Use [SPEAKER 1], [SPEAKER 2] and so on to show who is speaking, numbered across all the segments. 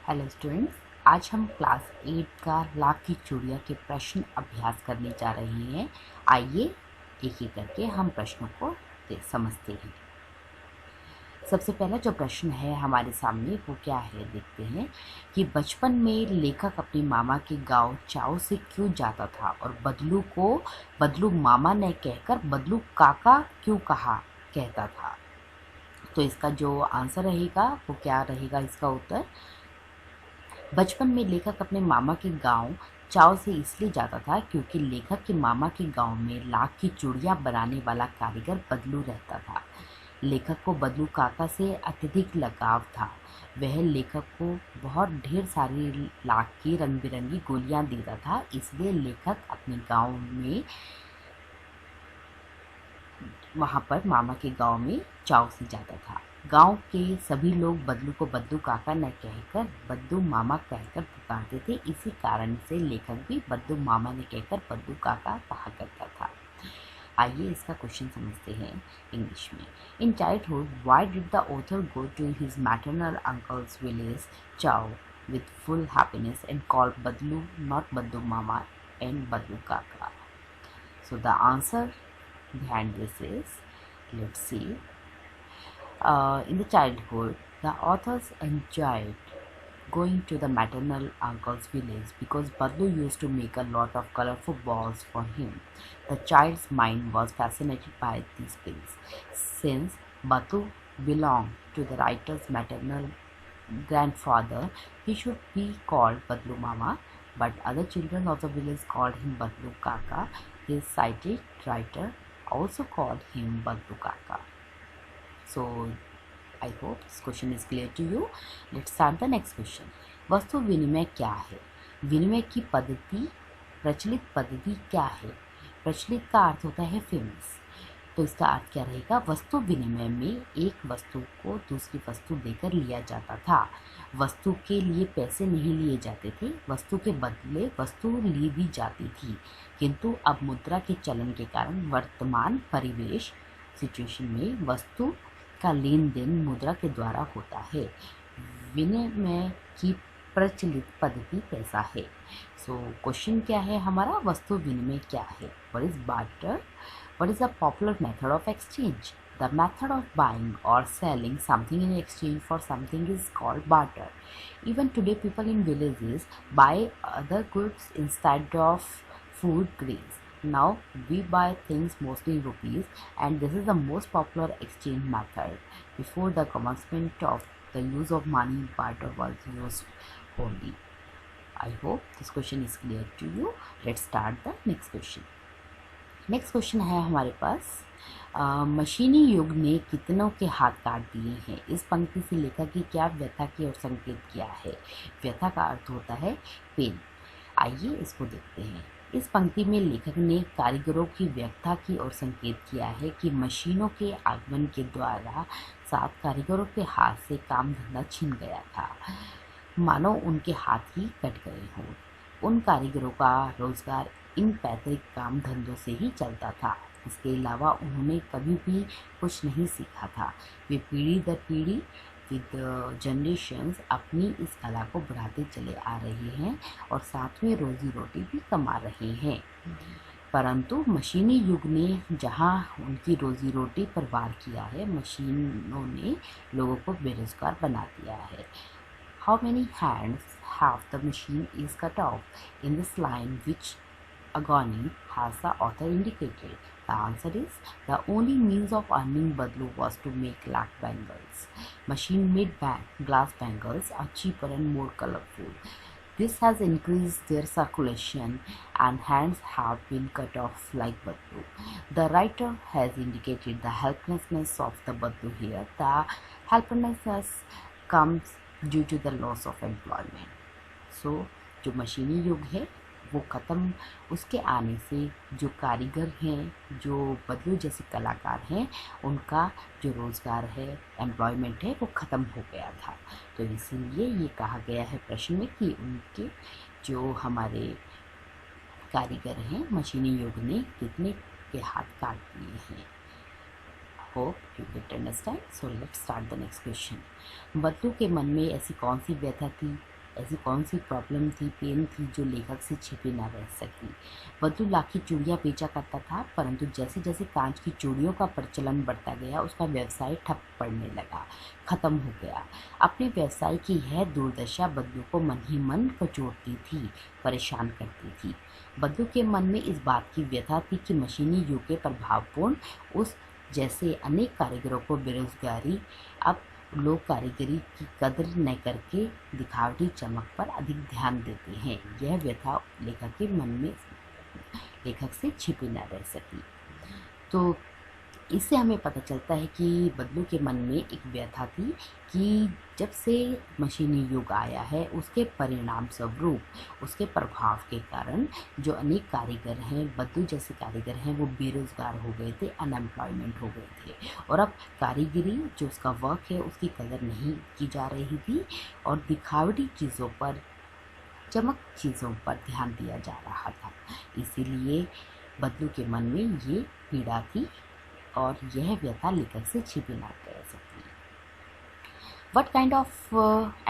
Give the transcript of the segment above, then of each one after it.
[SPEAKER 1] Hello students, आज हम class 8 का लाख की चूड़ियाँ के प्रश्न अभ्यास करने जा रहे हैं। आइए एक एक करके हम प्रश्नों को समझते हैं। सबसे पहला जो प्रश्न है हमारे सामने वो क्या है, देखते हैं कि बचपन में लेखक अपने मामा के गांव चाव से क्यों जाता था और बदलू को बदलू मामा ने कहकर बदलू काका क्यों कहा कहता था। तो इसका जो आंसर रहेगा वो क्या रहेगा, इसका उत्तर बचपन में लेखक अपने मामा के गांव चाव से इसलिए जाता था क्योंकि लेखक के मामा के गांव में लाख की चूड़ियां बनाने वाला कारीगर बदलू रहता था। लेखक को बदलू काका से अत्यधिक लगाव था। वह लेखक को बहुत ढेर सारी लाख की रंग बिरंगी गोलियां देता था, इसलिए लेखक अपने गांव में वहाँ पर मामा के गांव में चाव से जाता था। गांव के सभी लोग बदलू को बद्दू काका न कहकर बद्दू मामा कहकर पुकारते थे। इसी कारण से लेखक भी बद्दू मामा ने कहकर बद्दू काका कहा करता था। आइए इसका क्वेश्चन समझते हैं इंग्लिश में। In childhood why did the author go to his maternal uncle's village चाव with full happiness and called Badlu not Badlu Mama and Badlu Kaka? So the answer behind this is, let's see. In the childhood, the authors enjoyed going to the maternal uncle's village because Badlu used to make a lot of colorful balls for him. The child's mind was fascinated by these things. Since Badlu belonged to the writer's maternal grandfather, he should be called Badlu Mama, but other children of the village called him Badlu Kaka. His sighted writer also called him Badlu Kaka. So I hope this question is clear to you. Let's start the next question. वस्तु विनिमय क्या है? विनिमय की पद्धति, प्रचलित पद्धति क्या है? प्रचलित का अर्थ होता है फेमस, तो इसका अर्थ क्या रहेगा? वस्तु विनिमय में एक वस्तु को दूसरी वस्तु देकर लिया जाता था। वस्तु के लिए पैसे नहीं लिए जाते थे, वस्तु के बदले वस्तु ली भी जाती थी। किंतु अब मुद्रा के चलन के कारण वर्तमान परिवेश सिचुएशन में वस्तु का लेन देन मुद्रा के द्वारा होता है। विनिमय की प्रचलित पद्धति पैसा है। सो क्वेश्चन क्या है हमारा? वस्तु विनिमय क्या है? What is barter? What is the popular method of exchange? The method of buying or selling something in exchange for something is called barter. Even today, people in villages buy other goods instead of food grains. Now, we buy things mostly in rupees, and this is the most popular exchange method. Before the commencement of the use of money, barter was used only. I hope this question is clear to you. Let's start the next question. Next question है हमारे पास, मशीनी युग ने कितनों के हाथ काट दिए हैं? इस पंक्ति से लेखक की क्या व्यथा की और संकेत किया है? व्यथा का अर्थ होता है पेन। आइए इसको देखते हैं। इस पंक्ति में लेखक ने कारीगरों की व्यथा की और संकेत किया है कि मशीनों के आगमन के द्वारा साथ कारीगरों के हाथ से काम धंधा छिन गया था, मानो उनके हाथ ही कट गए हों। उन कारीगरों का रोजगार इन पैतृक काम धंधों से ही चलता था। इसके अलावा उन्होंने कभी भी कुछ नहीं सीखा था। वे पीढ़ी दर पीढ़ी विद जनरेशंस अपनी इस कला को बढ़ाते चले आ रहे हैं और साथ में रोजी रोटी भी कमा रहे हैं। परंतु मशीनी युग ने जहां उनकी रोजी रोटी पर वार किया है, मशीनों ने लोगों को बेरोजगार बना दिया है। How many hands have the machine is cut off? In this line, which agony has the author indicated? The answer is, the only means of earning Badlu was to make lakh bangles. Machine-made glass bangles are cheaper and more colorful. This has increased their circulation and hands have been cut off like Badlu. The writer has indicated the helplessness of the Badlu here. The helplessness comes due to the loss of employment. So जो मशीनी युग है वो ख़त्म, उसके आने से जो कारीगर हैं, जो बदलू जैसे कलाकार हैं, उनका जो रोज़गार है, एम्प्लॉयमेंट है, वो ख़त्म हो गया था। तो इसीलिए ये कहा गया है प्रश्न में कि उनके जो हमारे कारीगर हैं मशीनी युग ने कितने के हाथ काट दिए हैं। Hope you get understand. So let's start the next question. बदलू के मन में ऐसी कौन सी व्यथा थी ऐसी कौन सी प्रॉब्लम थी, पेन थी जो लेखक से छिपी न रह सकी। बदलू लाख की चूड़ियाँ बेचा करता था, परंतु जैसे जैसे कांच की चूड़ियों का प्रचलन बढ़ता गया उसका व्यवसाय ठप पड़ने लगा, खत्म हो गया। अपने व्यवसाय की यह दुर्दशा बदलू को मन ही मन कचोटती थी, परेशान करती थी। बदलू के मन में इस बात की व्यथा थी कि मशीनी युग के प्रभावपूर्ण उस जैसे अनेक कारीगरों को बेरोजगारी। अब लोग कारीगरी की कदर न करके दिखावटी चमक पर अधिक ध्यान देते हैं। यह व्यथा लेखक के मन में लेखक से छिपी न रह सकी। तो इससे हमें पता चलता है कि बदलू के मन में एक व्यथा थी कि जब से मशीनी युग आया है उसके परिणाम स्वरूप, उसके प्रभाव के कारण जो अनेक कारीगर हैं, बदलू जैसे कारीगर हैं, वो बेरोज़गार हो गए थे, अनएम्प्लॉयमेंट हो गए थे। और अब कारीगरी जो उसका वर्क है उसकी कदर नहीं की जा रही थी और दिखावटी चीज़ों पर, चमक चीज़ों पर ध्यान दिया जा रहा था। इसीलिए बदलू के मन में ये पीड़ा थी और यह व्यथा लेखक से छिपी ना रह सकती। What kind of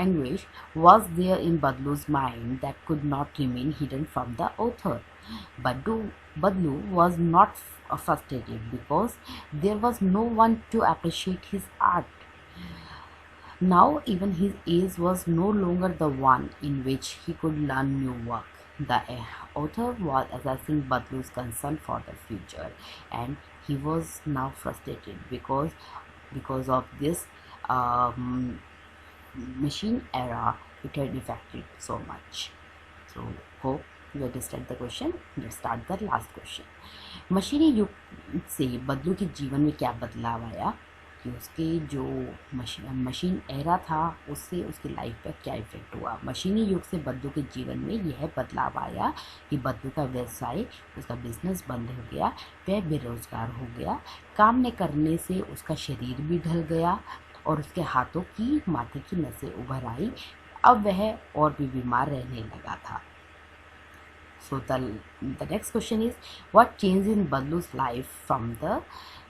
[SPEAKER 1] anguish was there in Badlu's mind that could not remain hidden from the author? Badlu was not frustrated because there was no one to appreciate his art. Now even his age was no longer the one in which he could learn new work. The author was assessing Badlu's concern for the future, and he was now frustrated because of this machine era. It had affected so much. So hope you understand the question. Let's start the last question. मशीनी युग से बदलू के जीवन में क्या बदलाव आया कि उसके जो मशीन एरा था उससे उसकी लाइफ पर क्या इफेक्ट हुआ। मशीनी युग से बदलू के जीवन में यह बदलाव आया कि बदलू का व्यवसाय, उसका बिजनेस बंद हो गया, वह बेरोजगार हो गया। काम न करने से उसका शरीर भी ढल गया और उसके हाथों की, माथे की नसें उभर आई। अब वह और भी बीमार रहने लगा था। So the next question is, what changed in Badlu's life from the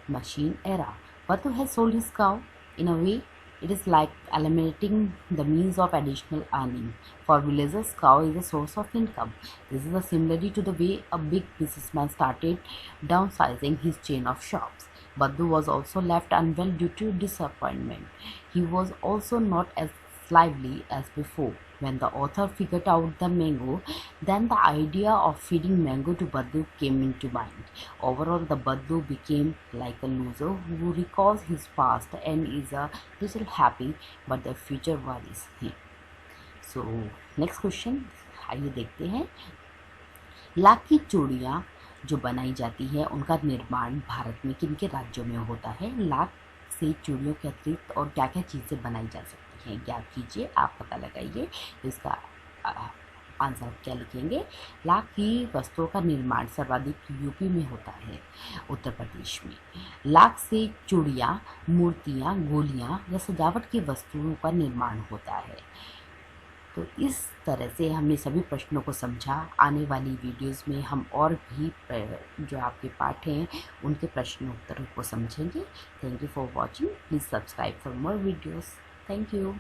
[SPEAKER 1] machine era? Badlu has sold his cow. In a way, it is like eliminating the means of additional earning. For villagers, cow is a source of income. This is a similarity to the way a big businessman started downsizing his chain of shops. Badlu was also left unwell due to disappointment. He was also not as lively as before. When the author figured out the mango, then the idea of feeding mango to Badlu came into mind. Overall, the Badlu became like a loser who recalls his past and is a little happy, but the future worries him. So, next question, आइए देखते हैं। लाख की चूड़ियाँ जो बनाई जाती है उनका निर्माण भारत में किन के राज्यों में होता है? लाख से चूड़ियों के अतिरिक्त और क्या क्या चीज़ें बनाई जा सकती हैं, ज्ञात कीजिए, आप पता लगाइए। इसका आंसर क्या लिखेंगे? लाख की वस्तुओं का निर्माण सर्वाधिक यूपी में होता है, उत्तर प्रदेश में। लाख से चूड़ियाँ, मूर्तियाँ, गोलियाँ या सजावट की वस्तुओं का निर्माण होता है। तो इस तरह से हमने सभी प्रश्नों को समझा। आने वाली वीडियोस में हम और भी जो आपके पाठ हैं उनके प्रश्न उत्तरों को समझेंगे। Thank you for watching. Please subscribe for more videos. Thank you.